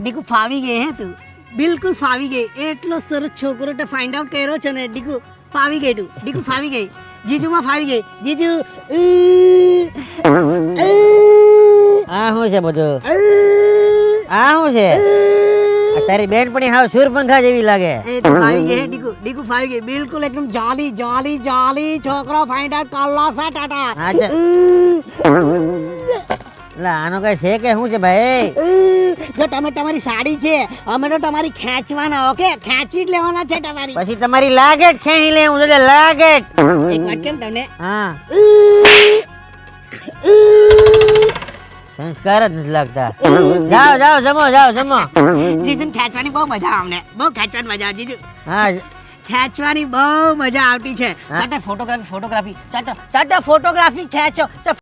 ડીકુ ફાવી ગઈ હે તું બિલકુલ ફાવી ગઈ એટલો સરસ છોકરો તે ફાઇન્ડ આઉટ કર્યો છે ને ડીકુ ફાવી ગઈ તું ડીકુ ફાવી ગઈ જીજુમાં ફાવી ગઈ જીજુ આ શું છે બધું આ શું છે આ તારી બેનપણી હાવ સૂરપંખા જેવી લાગે એ તો ફાવી ગઈ હે ડીકુ ડીકુ ફાવી ગઈ બિલકુલ એકદમ જાલી જાલી જાલી છોકરો ફાઇન્ડ આઉટ કરલો છે ટાટા હા છે. એટલે આનો કઈ છે કે શું છે ભાઈ જો તમે તમારી સાડી છે અમે તો તમારી ખેંચવાના ઓકે ખેંચી જ લેવાના છે તમારી પછી તમારી લાગેટ ખેંચી લે હું તો લાગેટ એક વાત કેમ તમને હા સંસ્કાર જ નથી લાગતા જાઓ જાઓ જમો જાઓ જમો જીજુને ખેંચવાની બહુ મજા આવે અમને બહુ ખેંચવાની મજા આવે જીજુ હા ખેંચવાની બહુ મજા આવતી છે હા. ચાટે ફોટોગ્રાફી ચાટો ફોટોગ્રાફી ખેંચો ચાલ